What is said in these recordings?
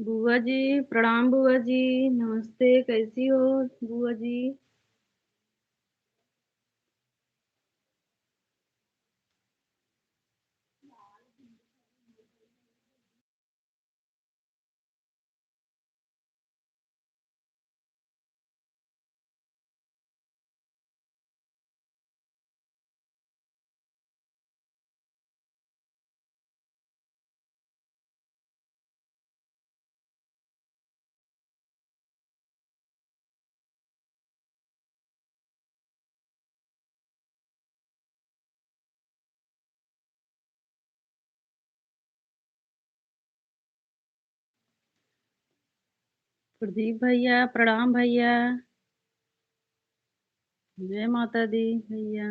बुआ जी, प्रणाम बुआ जी। नमस्ते, कैसी हो बुआ जी? प्रदीप भैया, प्रणाम भैया। जय माता दी भैया।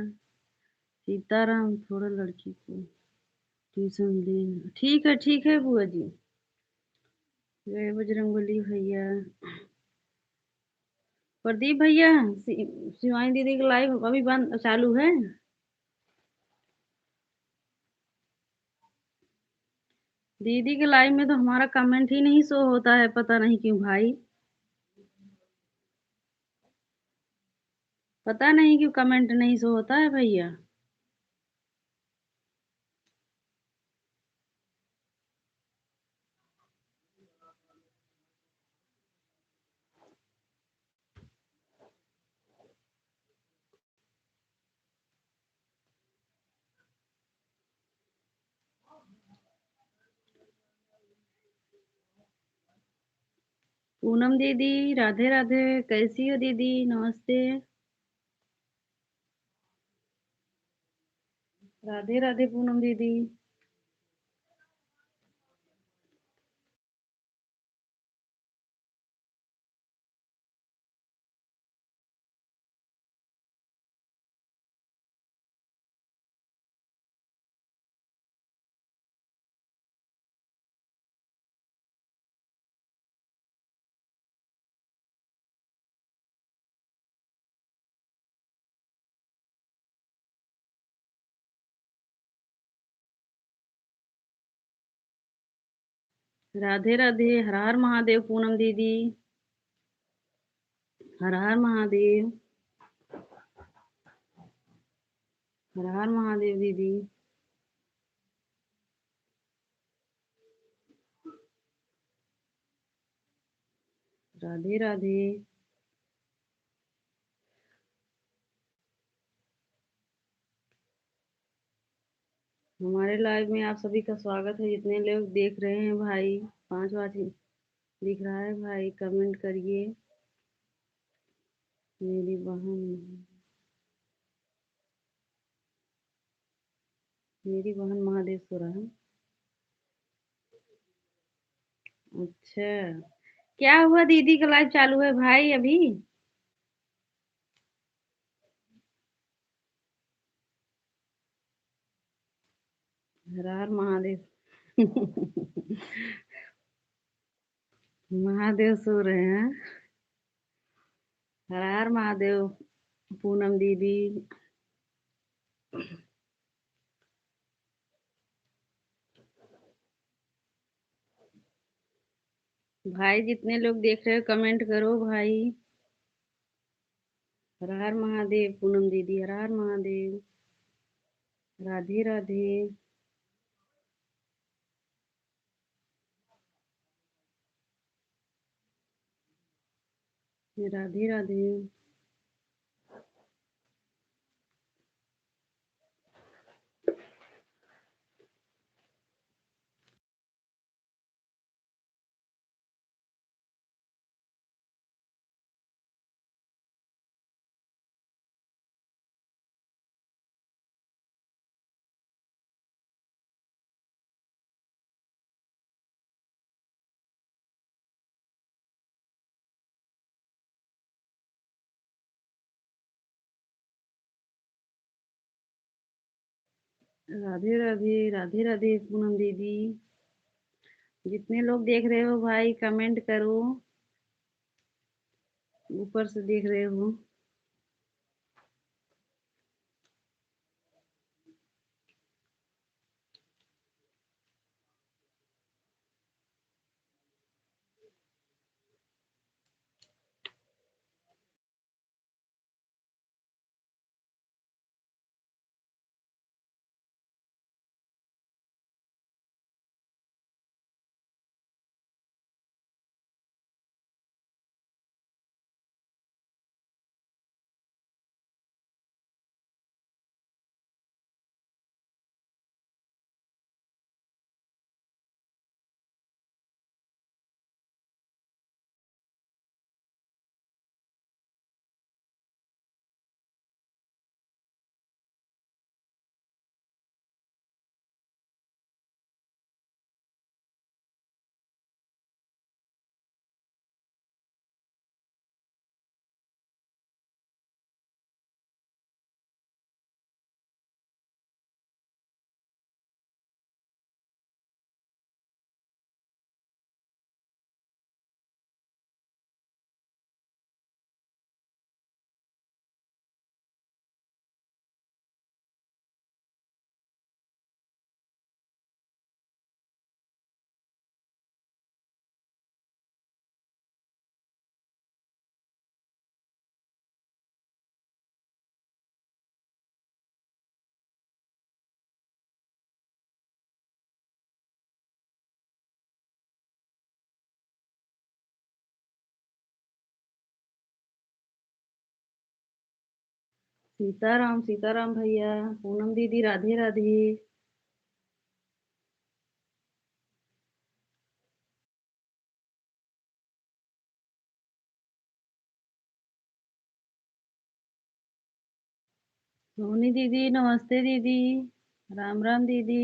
सीताराम, थोड़ा लड़की को ट्यूशन ले। ठीक है बुआ जी। जय बजरंगबली भैया। प्रदीप भैया, शिवानी दीदी का लाइव अभी बंद चालू है। दीदी के लाइव में तो हमारा कमेंट ही नहीं शो होता है, पता नहीं क्यों भाई। पता नहीं क्यों कमेंट नहीं शो होता है भैया। पूनम दीदी, राधे राधे। कैसी हो दीदी? नमस्ते। राधे राधे पूनम दीदी। राधे राधे। हर हर महादेव पूनम दीदी। हर हर महादेव। हर हर महादेव दीदी। राधे राधे। हमारे लाइव में आप सभी का स्वागत है। जितने लोग देख रहे हैं भाई, 5 बार दिख रहा है भाई, कमेंट करिए। मेरी बहन। मेरी बहन महादेव सो रहा है। अच्छा, क्या हुआ? दीदी का लाइव चालू है भाई अभी। हर हर महादेव। महादेव सो रहे हैं। हर हर महादेव पूनम दीदी। भाई जितने लोग देख रहे हो कमेंट करो भाई। हर हर महादेव पूनम दीदी। हर हर महादेव। राधे राधे। राधे राधे। राधे राधे। राधे राधे पूनम दीदी। जितने लोग देख रहे हो भाई कमेंट करो। ऊपर से देख रहे हो। सीताराम सीताराम भैया। पूनम दीदी राधे राधे। सोनी दीदी नमस्ते दीदी। राम राम दीदी।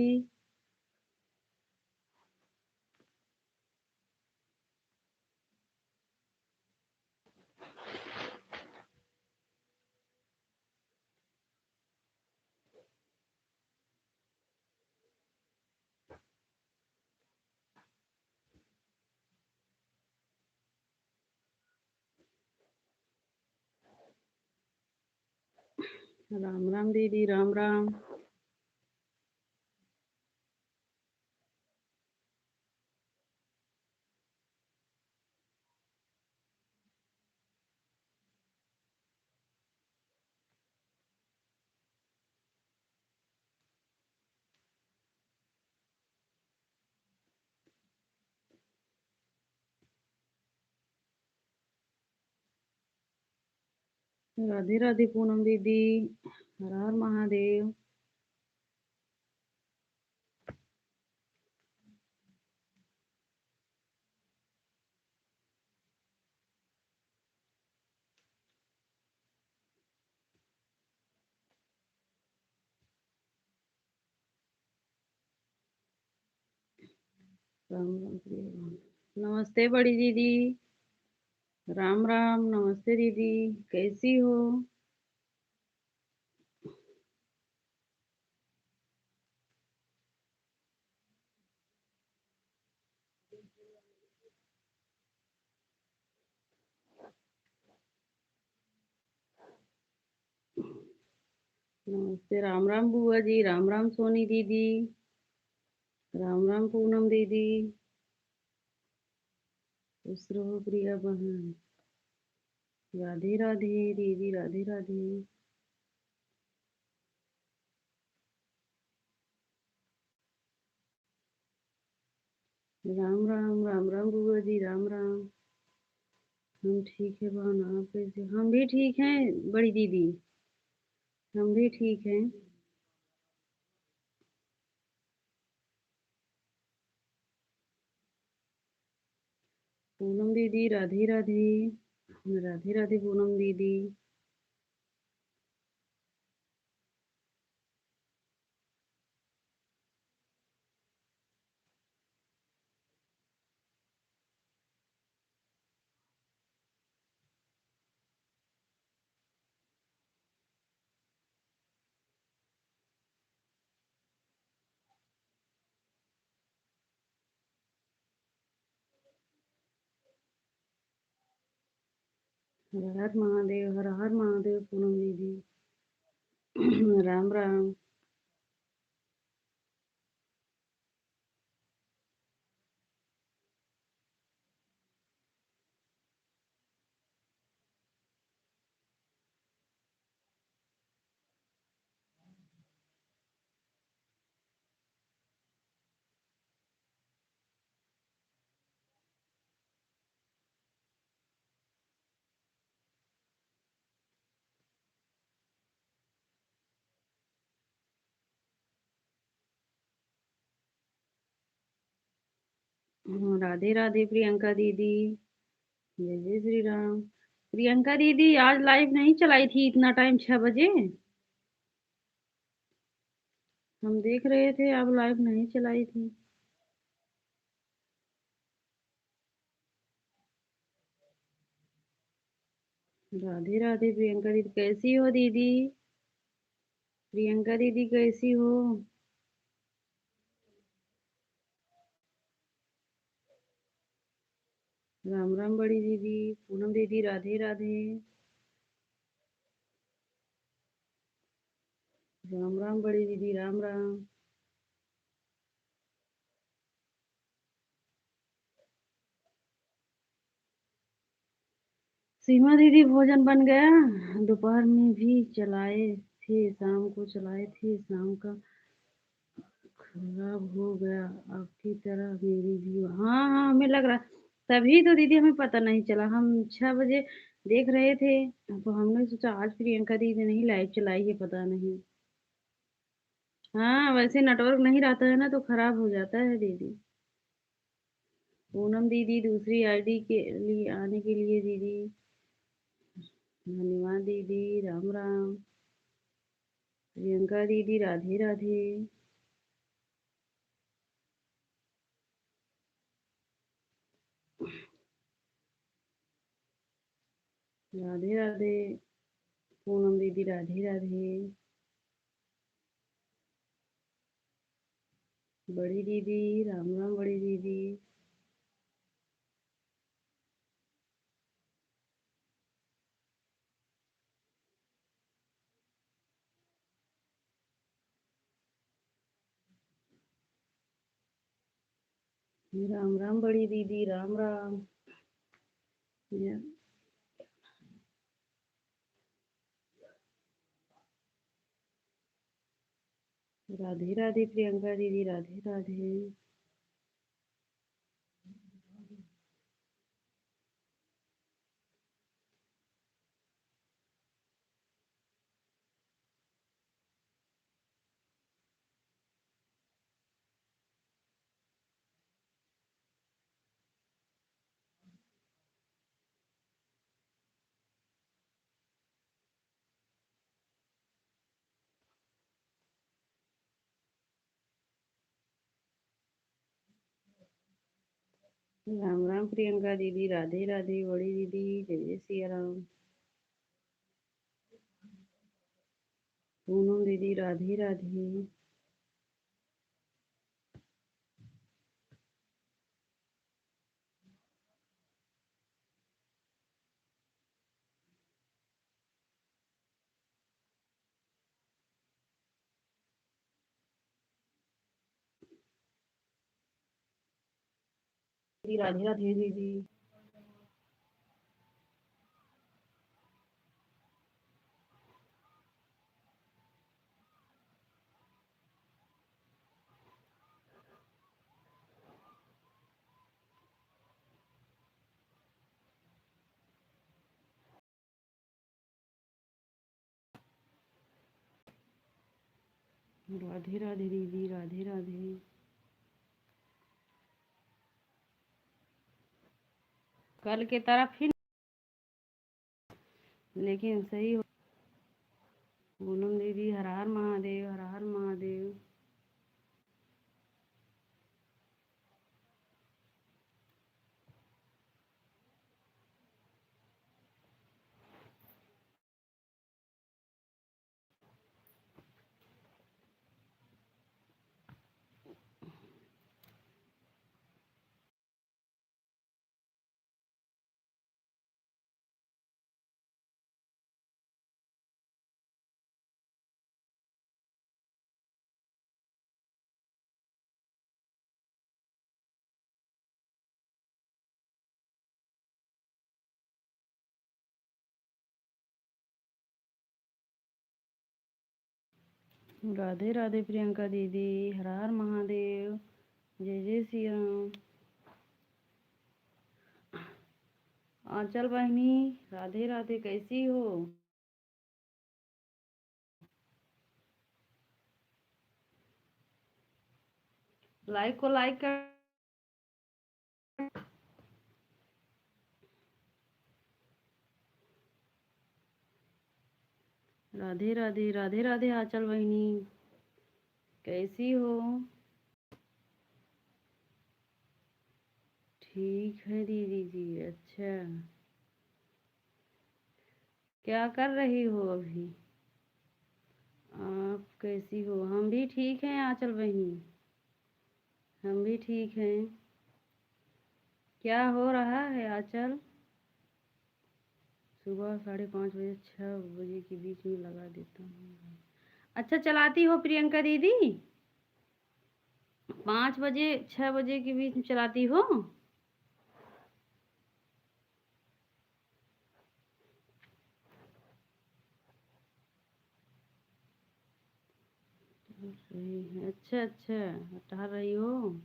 राम राम दीदी राम राम। राधे राधे पूनम दीदी। हर हर महादेव। राम राम प्रिय राम। नमस्ते बड़ी दीदी। राम राम नमस्ते दीदी। कैसी हो? नमस्ते राम राम बुआ जी। राम राम सोनी दीदी। राम राम पूनम दीदी। खुश रहो प्रिया बहन। राधे राधे दीदी राधे राधे। राम राम राम राम बुआ जी राम राम। हम ठीक है बहन, आप कैसे? हम भी ठीक हैं बड़ी दीदी। हम भी ठीक हैं। पूनम दीदी राधे राधे। राधे राधे पूनम दीदी। हर हर महादेव हर हर महादेव पूनम दीदी। राम राम। राधे राधे प्रियंका दीदी। जय जय श्री राम। प्रियंका दीदी आज लाइव नहीं चलाई थी इतना टाइम, 6 बजे। हम देख रहे थे, आप लाइव नहीं चलाई थी। राधे राधे प्रियंका दीदी, कैसी हो दीदी? प्रियंका दीदी कैसी हो? राम राम बड़ी दीदी। पूनम दीदी राधे राधे। राम राम बड़ी दीदी राम राम। सीमा दीदी भोजन बन गया? दोपहर में भी चलाए थे, शाम को चलाए थे, शाम का खराब हो गया। आपकी तरह मेरी भी। हाँ हाँ, हमें लग रहा। तभी तो दीदी हमें पता नहीं चला। हम 6 बजे देख रहे थे, तो हमने सोचा आज प्रियंका दीदी नहीं लाइव चलाई है, पता नहीं। हाँ, वैसे नेटवर्क नहीं रहता है ना तो खराब हो जाता है दीदी। पूनम दीदी दूसरी आईडी के लिए आने के लिए दीदी धन्यवाद दीदी, राम राम। प्रियंका दीदी राधे राधे। राधे राधे। पूनम दीदी राधे राधे। बड़ी दीदी राम राम, बड़ी दीदी। राम राम बड़ी दीदी, राम राम। या- राधे राधे प्रियंका दीदी, राधे राधे। राम राम प्रियंका दीदी, राधे राधे बड़ी दीदी, जय जय सिया राम। पूनम दीदी राधे राधे। दीदी राधे राधे दीदी। राधे राधे दीदी, राधे राधे। कल के तरह फिर, लेकिन सही हो। पूनम दीदी हर हर महादेव, हर हर महादेव। राधे राधे प्रियंका दीदी, हर हर महादेव, जय जय श्री राम। आंचल बहनी राधे राधे, कैसी हो? लाइक को लाइक कर। राधे राधे, राधे राधे आंचल बहनी, कैसी हो? ठीक है दीदी जी। अच्छा, क्या कर रही हो अभी? आप कैसी हो? हम भी ठीक हैं आंचल बहनी, हम भी ठीक हैं। क्या हो रहा है आंचल? सुबह 5:30 बजे 6 बजे के बीच में लगा देता हूँ। अच्छा, चलाती हो प्रियंका दीदी? 5 बजे 6 बजे के बीच में चलाती हो? सही है। अच्छा अच्छा, हटा रही हो?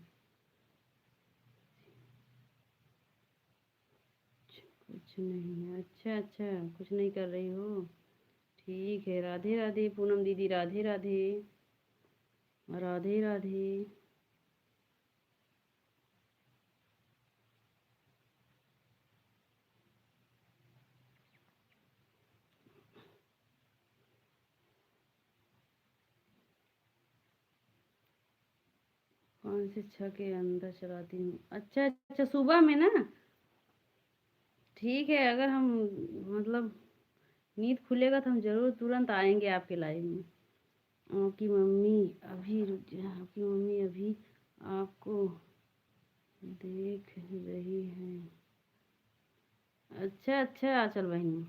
कुछ नहीं, अच्छा अच्छा, कुछ नहीं कर रही हो। ठीक है, राधे राधे पूनम दीदी, राधे राधे। राधे राधे। 5 से 6 के अंदर चलाती हूँ। अच्छा अच्छा, सुबह में ना। ठीक है, अगर हम मतलब नींद खुलेगा तो हम ज़रूर तुरंत आएंगे आपके लाइव में। आपकी मम्मी अभी रुक जा, आपकी मम्मी अभी आपको देख रही है। अच्छा अच्छा, चल बहनी।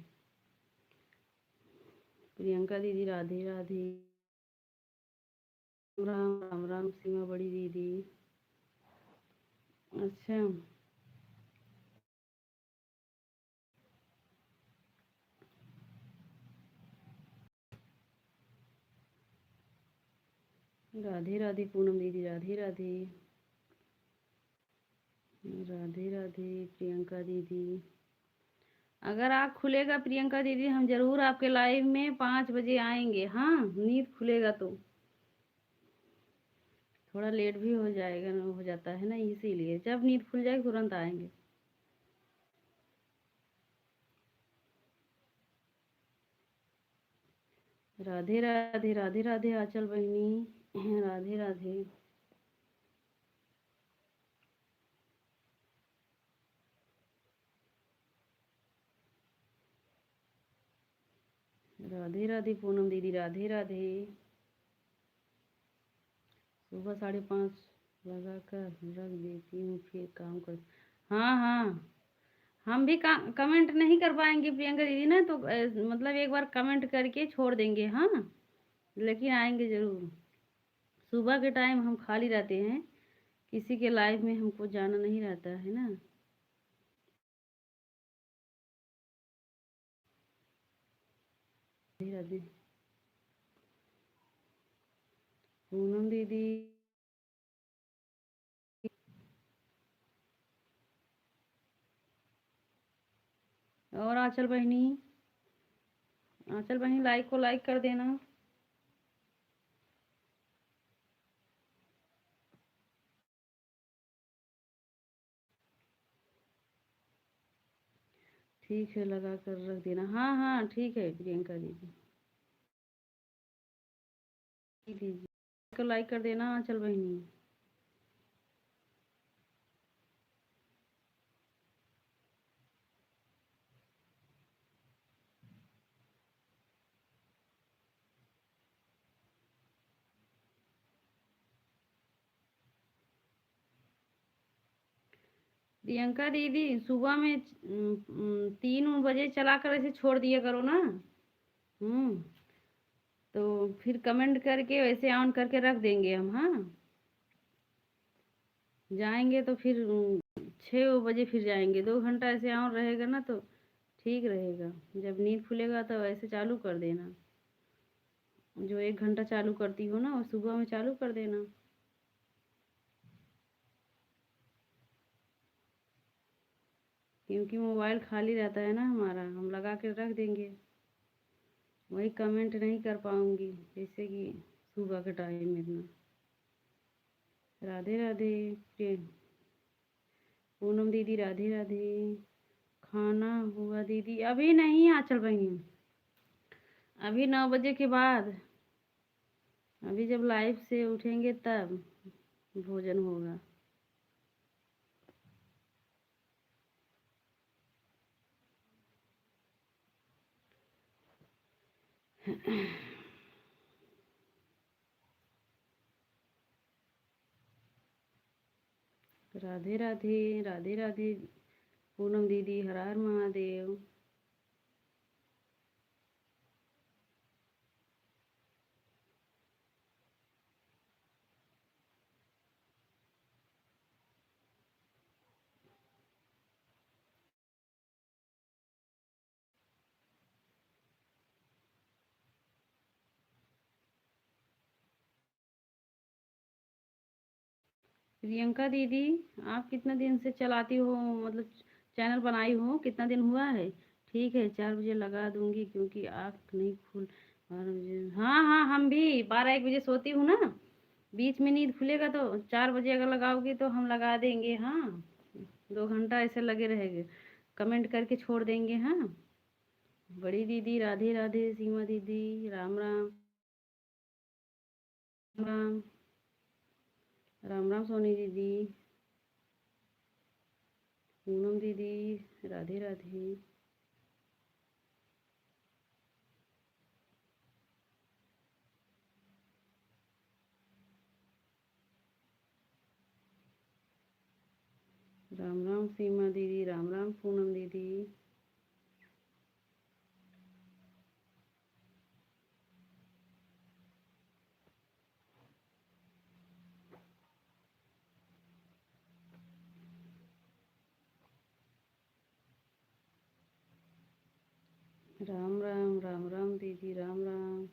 प्रियंका दीदी, राधे राधे। राम राम राम, सीमा बड़ी दीदी। अच्छा, राधे राधे पूनम दीदी, राधे राधे। राधे राधे प्रियंका दीदी। अगर आँख खुलेगा प्रियंका दीदी, हम ज़रूर आपके लाइव में 5 बजे आएंगे। हाँ, नींद खुलेगा तो। थोड़ा लेट भी हो जाएगा ना, हो जाता है ना, इसीलिए जब नींद खुल जाएगी तुरंत आएंगे। राधे राधे, राधे राधे आंचल बहनी, राधे राधे। राधे राधे पूनम दीदी, राधे राधे। सुबह 5:30 लगा कर रख देती हूँ, फिर काम कर। हाँ हाँ, हम भी कमेंट नहीं कर पाएंगे प्रियंका दीदी ना, तो मतलब एक बार कमेंट करके छोड़ देंगे। हाँ, लेकिन आएंगे ज़रूर। सुबह के टाइम हम खाली रहते हैं, किसी के लाइव में हमको जाना नहीं रहता है ना। राधे राधे पूनम दीदी। और आंचल बहनी, आंचल बहनी लाइक को लाइक कर देना। ठीक है, लगा कर रख देना। हाँ हाँ, ठीक है प्रियंका दीदी। दीजिए को लाइक कर देना आंचल बहनी। प्रियंका दीदी, सुबह में 3 बजे चला कर ऐसे छोड़ दिया करो ना। हम्म। तो फिर कमेंट करके वैसे ऑन करके रख देंगे हम। हाँ, जाएंगे तो फिर 6 बजे फिर जाएंगे, 2 घंटा ऐसे ऑन रहेगा ना तो ठीक रहेगा। जब नींद खुलेगा तो ऐसे चालू कर देना। जो 1 घंटा चालू करती हो ना, वो सुबह में चालू कर देना। क्योंकि मोबाइल खाली रहता है ना हमारा, हम लगा के रख देंगे। वही कमेंट नहीं कर पाऊंगी जैसे कि सुबह के टाइम में इतना। राधे राधे पूनम दीदी, राधे राधे। खाना हुआ दीदी? अभी नहीं आंचल बहनी, अभी 9 बजे के बाद। अभी जब लाइव से उठेंगे तब भोजन होगा। राधे राधे, राधे राधे पूनम दीदी, हर हर महादेव। प्रियंका दीदी, आप कितना दिन से चलाती हो, मतलब चैनल बनाई हूँ, कितना दिन हुआ है। ठीक है, 4 बजे लगा दूंगी क्योंकि आँख नहीं खुल 12 बजे। हाँ हाँ, हम भी 12-1 बजे सोती हूँ ना, बीच में नींद खुलेगा तो 4 बजे अगर लगाओगी तो हम लगा देंगे। हाँ, 2 घंटा ऐसे लगे रहेंगे, कमेंट करके छोड़ देंगे। हाँ, बड़ी दीदी राधे राधे, सीमा दीदी राम राम। राम राम राम, सोनी दीदी, पूनम दीदी राधे राधे। राम राम सीमा दीदी, राम राम पूनम दीदी। राम राम, राम राम दीदी, राम राम।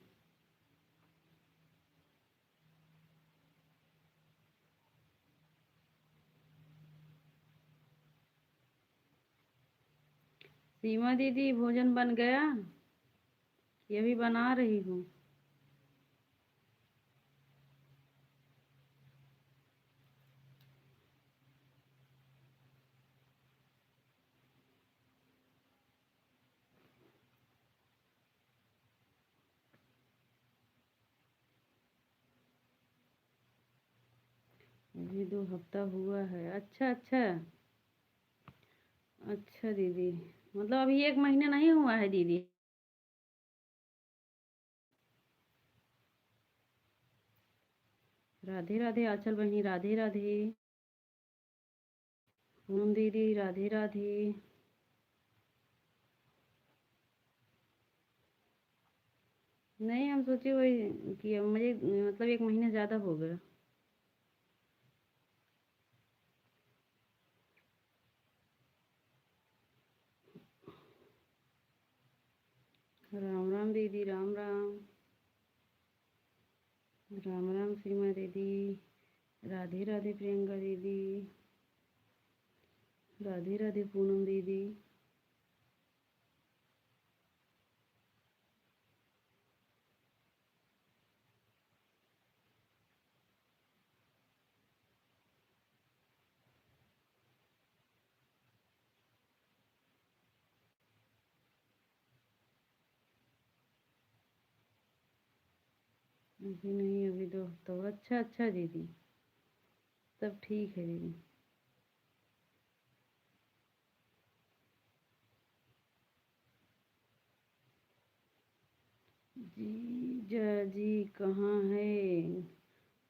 सीमा दीदी भोजन बन गया? ये भी बना रही हूँ। अभी 2 हफ्ता हुआ है। अच्छा अच्छा। अच्छा दीदी, मतलब अभी 1 महीना नहीं हुआ है दीदी। राधे राधे आंचल बहनी, राधे राधे। पूनम दीदी राधे राधे। नहीं, हम सोचे वही कि अब मुझे मतलब 1 महीना ज़्यादा हो गया। राम राम दीदी, राम राम। राम राम सीमा दीदी, राधे राधे प्रियंका दीदी, राधे राधे पूनम दीदी। अभी नहीं, अभी 2 हफ्ता हुआ। अच्छा अच्छा दीदी, तब ठीक है दीदी। जी जी कहाँ है?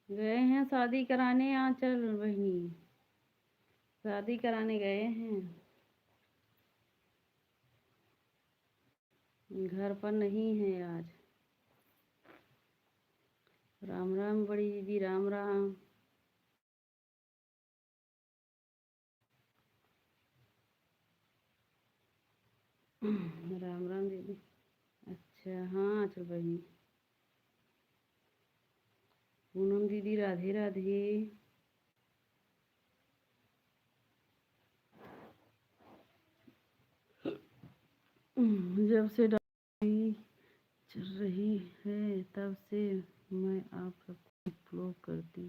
गए हैं शादी कराने आंचल बहनी, शादी कराने गए हैं। घर पर नहीं है आज। राम राम बड़ी दीदी, राम राम। राम राम दीदी। अच्छा हाँ आंचल बहनी। पूनम दीदी राधे राधे। जब से डाली चल रही है तब से मैं आप सबको फॉलो करती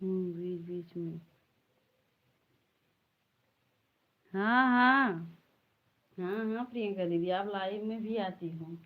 हूँ बीच बीच में। हाँ हाँ। हाँ हाँ प्रियंका दीदी, आप लाइव में भी आती हो।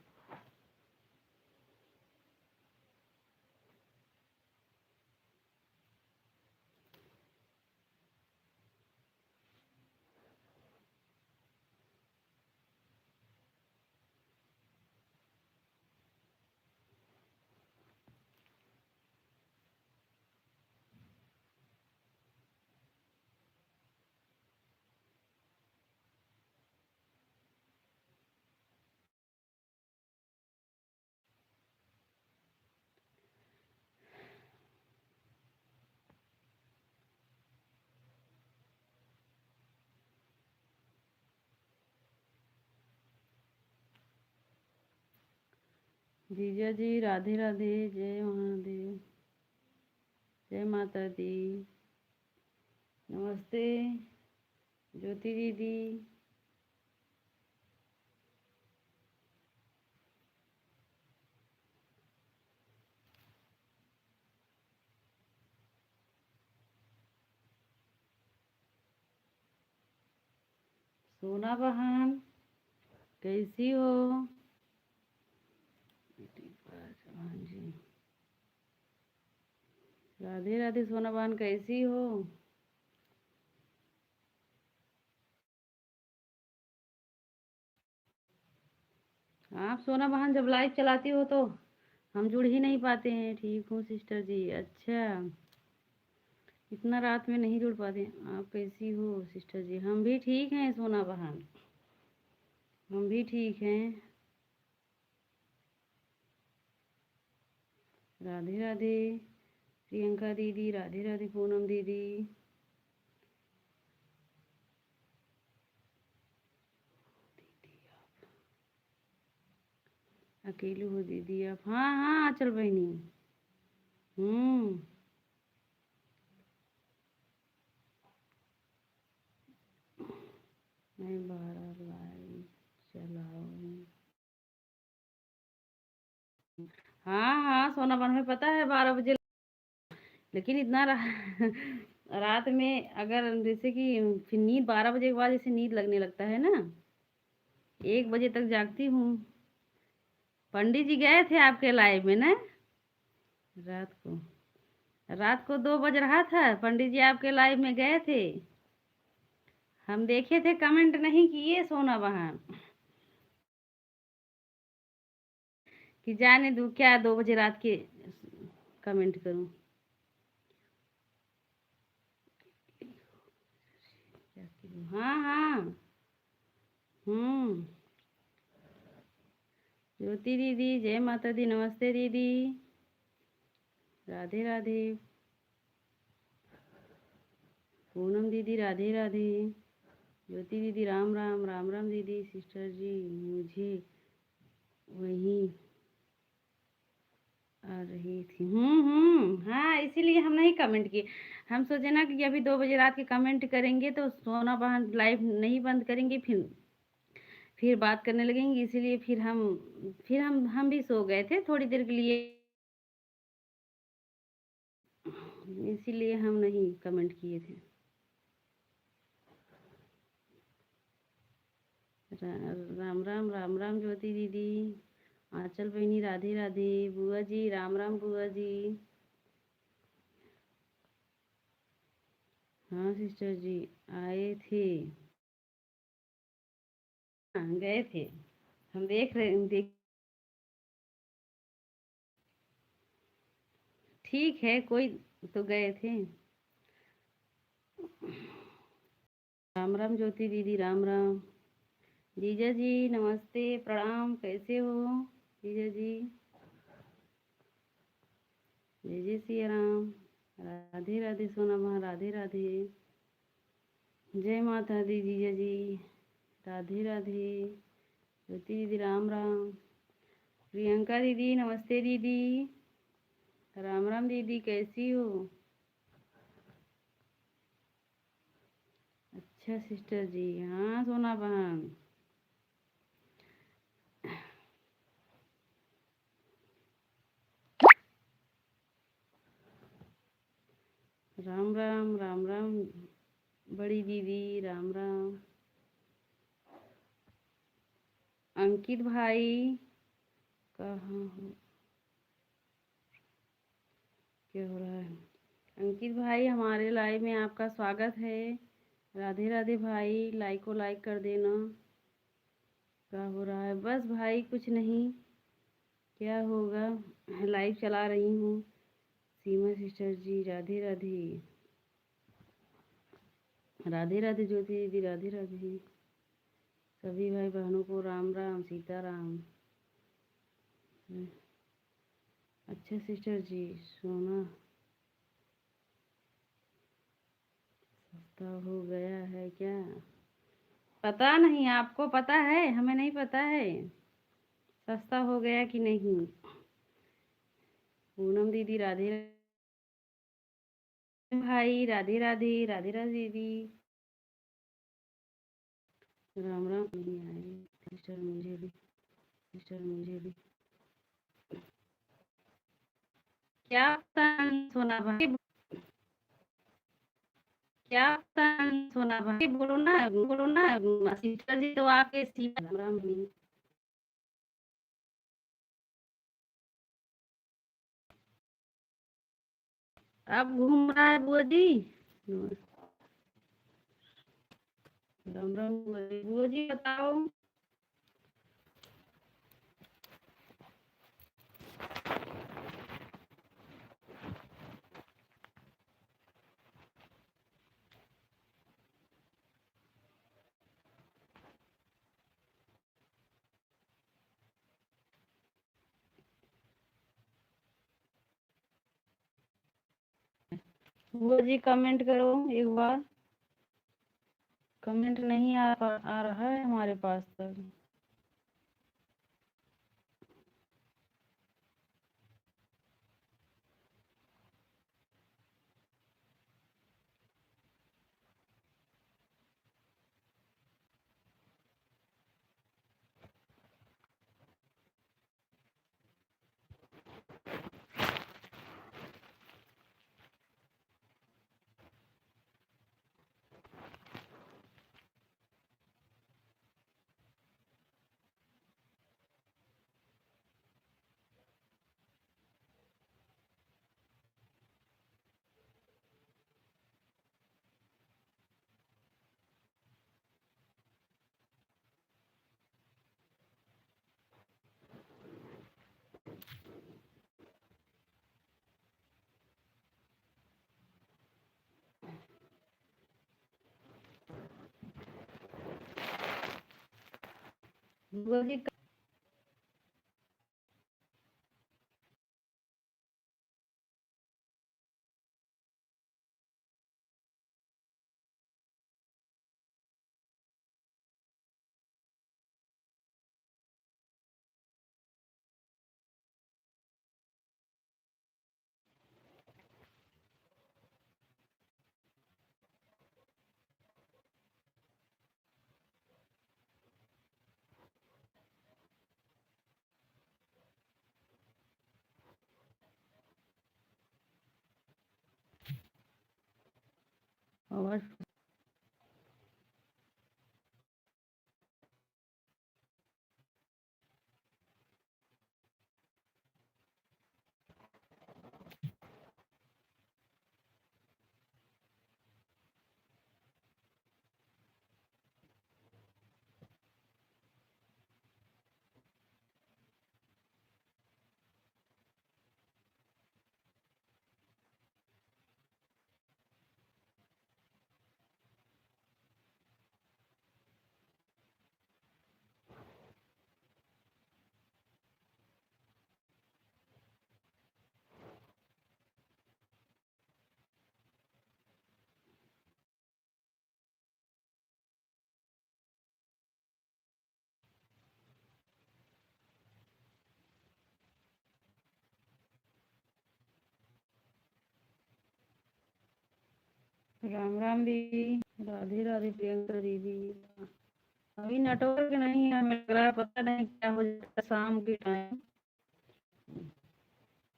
जीजा जी राधे राधे, जय महादेव, जय माता दी। नमस्ते ज्योति दीदी, सोना बहन कैसी हो? हाँ जी, राधे राधे सोना बहन कैसी हो? आप सोना बहन जब लाइव चलाती हो तो हम जुड़ ही नहीं पाते हैं। ठीक हूँ सिस्टर जी। अच्छा, इतना रात में नहीं जुड़ पाते। आप कैसी हो सिस्टर जी? हम भी ठीक हैं सोना बहन, हम भी ठीक हैं। राधे राधे प्रियंका दीदी, राधे राधे पूनम दीदी। अकेले हो दीदी आप? हाँ हाँ चल बहनी। हम्म। मैं 12 लाइव चलाऊं? हाँ हाँ सोना बहन हमें पता है 12 बजे, लेकिन इतना रात में अगर जैसे कि फिर नींद 12 बजे के बाद जैसे नींद लगने लगता है ना, 1 बजे तक जागती हूँ। पंडित जी गए थे आपके लाइव में ना? रात को, रात को 2 बज रहा था, पंडित जी आपके लाइव में गए थे। हम देखे थे, कमेंट नहीं किए सोना बहन कि जाने दूँ क्या 2 बजे रात के कमेंट करूँ। हाँ हाँ। हम्म। ज्योति दीदी जय माता दी, नमस्ते दीदी, राधे राधे। पूनम दीदी राधे राधे। ज्योति दीदी राम राम, राम राम दीदी। सिस्टर जी मुझे वहीं आ रही थी। हाँ इसीलिए हम नहीं कमेंट किए। हम सोचे ना कि अभी 2 बजे रात के कमेंट करेंगे तो सोना बहन लाइव नहीं बंद करेंगे, फिर बात करने लगेंगे, इसीलिए फिर हम भी सो गए थे थोड़ी देर के लिए, इसीलिए हम नहीं कमेंट किए थे। राम राम, राम राम ज्योति दीदी, आंचल बहनी राधे राधे। बुआ जी राम राम बुआ जी। हाँ सिस्टर जी आए थे। हाँ गए थे, हम देख। ठीक है, कोई तो गए थे। राम राम ज्योति दीदी, राम राम। जीजा जी नमस्ते प्रणाम, कैसे हो जीजा जी? जय जय सिया राम। राधे राधे सोना महा, राधे राधे। जय माता दी जीजा जी, राधे राधे। ज्योति दीदी राम राम। प्रियंका दीदी नमस्ते दीदी, राम राम दीदी, कैसी हो? अच्छा सिस्टर जी, हाँ सोना बहन। राम राम, राम राम बड़ी दीदी, राम राम। अंकित भाई कहाँ हो? क्या हो रहा है? अंकित भाई हमारे लाइव में आपका स्वागत है। राधे राधे भाई, लाइक को लाइक कर देना। क्या हो रहा है? बस भाई कुछ नहीं, क्या होगा, लाइव चला रही हूँ। सीमा सिस्टर जी राधे राधे। राधे राधे ज्योति दीदी, राधे राधे। सभी भाई बहनों को राम राम, सीता राम। अच्छा सिस्टर जी, सोना सस्ता हो गया है क्या? पता नहीं, आपको पता है, हमें नहीं पता है सस्ता हो गया कि नहीं। पूनम दीदी राधे भाई, राधे राधे, राधे राधे दीदी। राम राम नहीं आए। सिस्टर मुझे भी क्या पता नहीं सोना भाई, क्या पता नहीं सोना भाई, बोलो ना सिस्टर जी तो आके राम राम नहीं। अब घूम रहा है बुआ जी। राम राम बुआ जी बताओ। बुआ जी कमेंट करो एक बार। कमेंट नहीं आ रहा है हमारे पास तक। बुआ जी आवाज राम राम दीदी। राधे राधे प्रियंका दीदी। अभी नेटवर्क नहीं है, हमें लग रहा है पता नहीं क्या हो जाता है शाम के टाइम।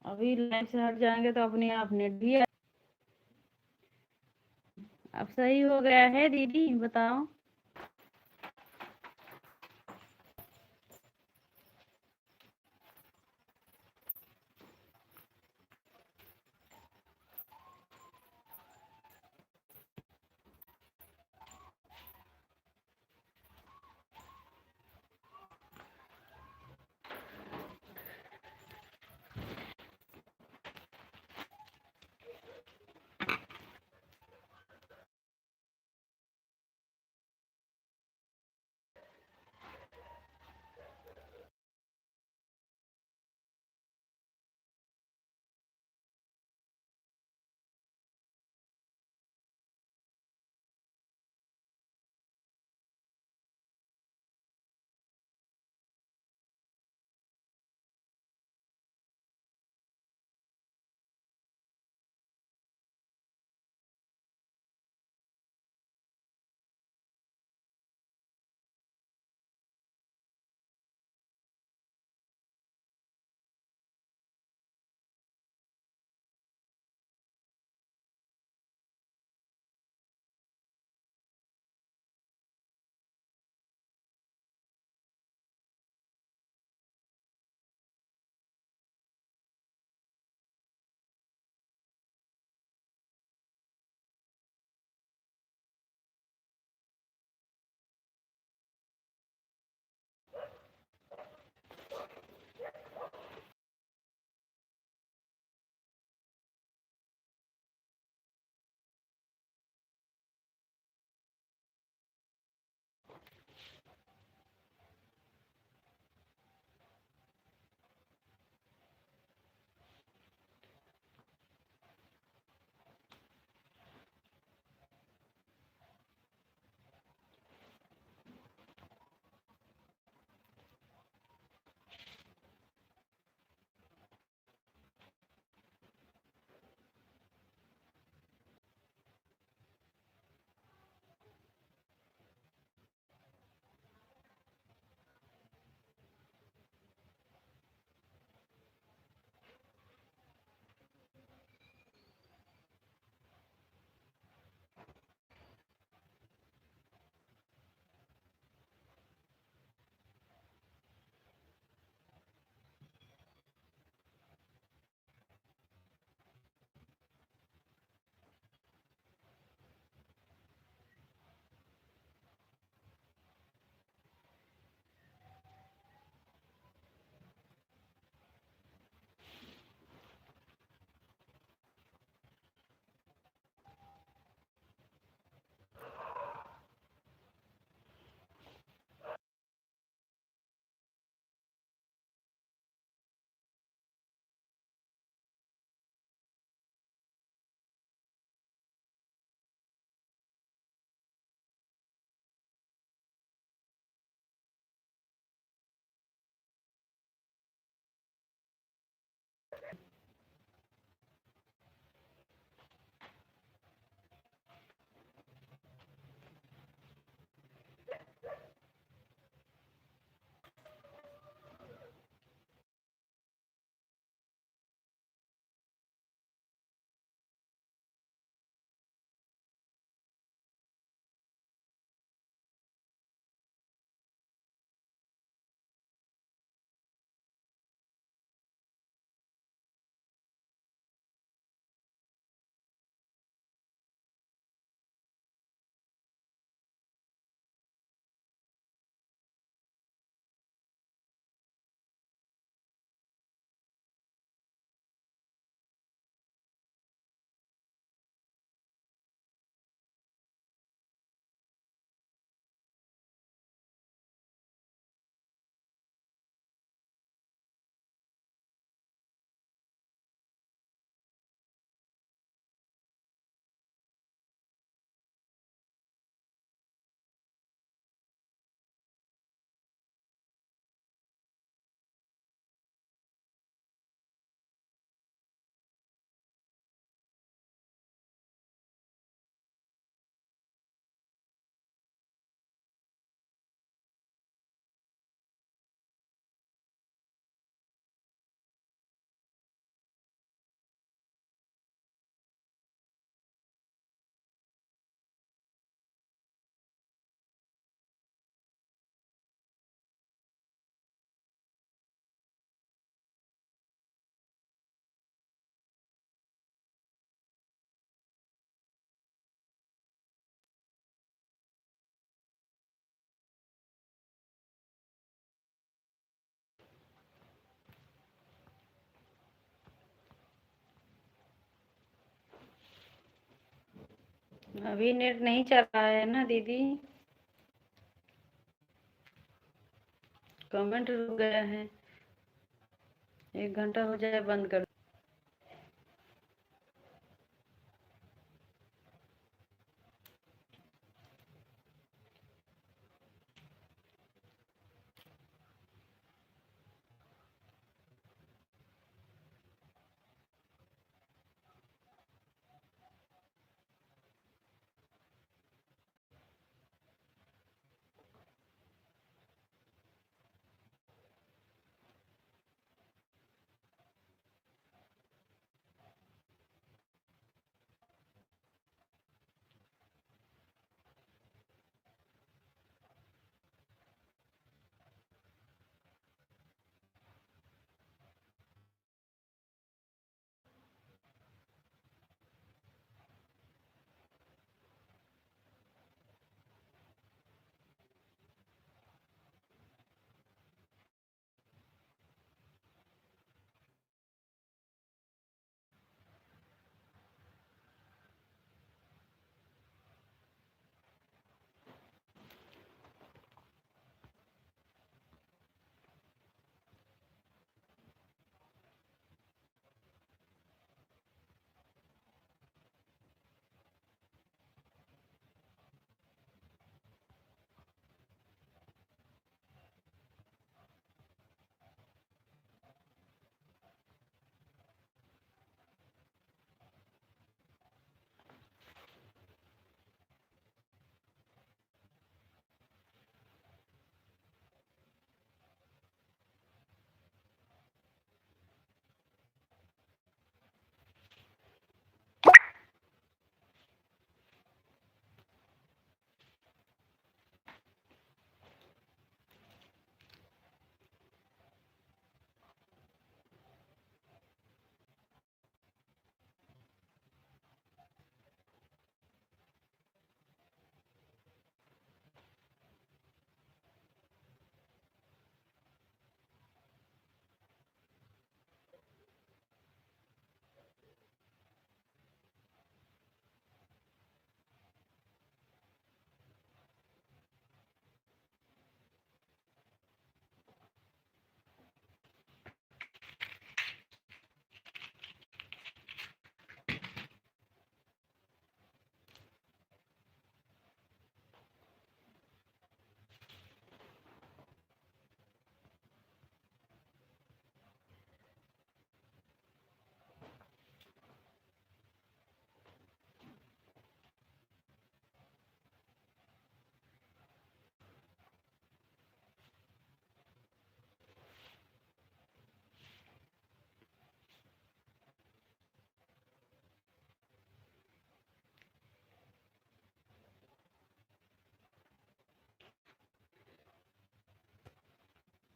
अभी लाइट से हट जाएंगे तो अपने आप नेट भी अब सही हो गया है दीदी बताओ। अभी नेट नहीं चल रहा है ना दीदी, कमेंट रुक गया है। 1 घंटा हो जाए बंद कर।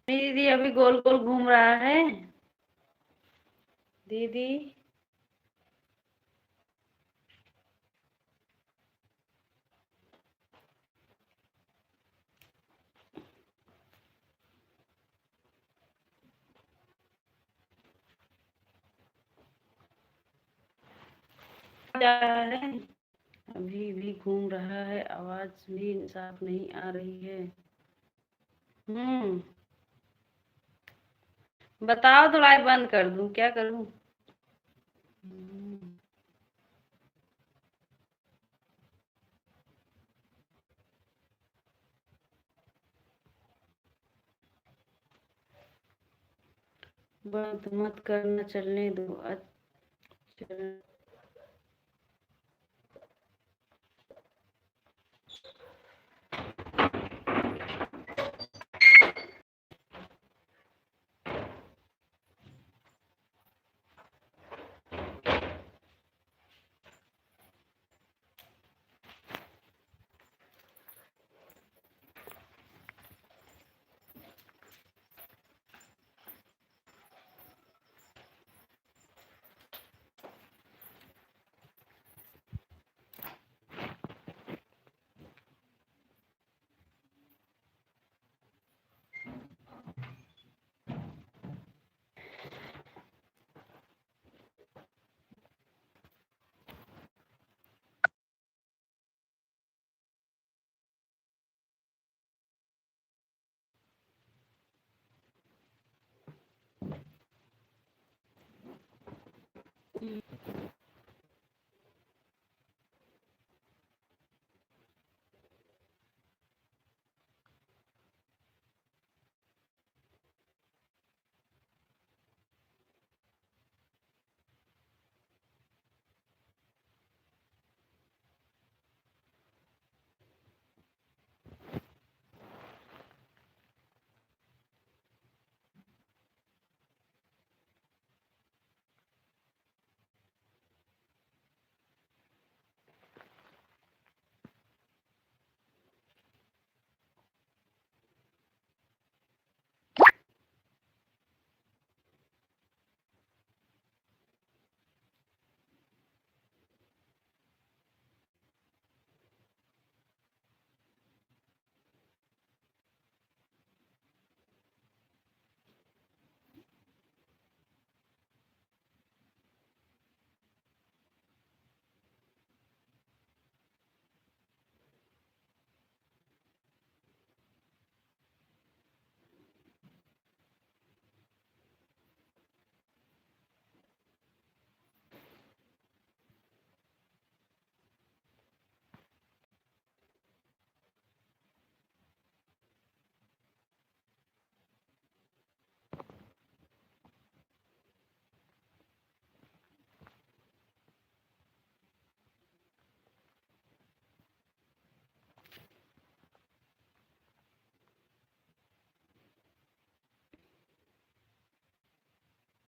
दीदी अभी गोल गोल घूम रहा है दीदी। जा रहा है, अभी भी घूम रहा है, आवाज भी साफ नहीं आ रही है। बताओ तो लाइव बंद कर दूं, क्या करूं? बंद मत करना, चलने दो। अच्छा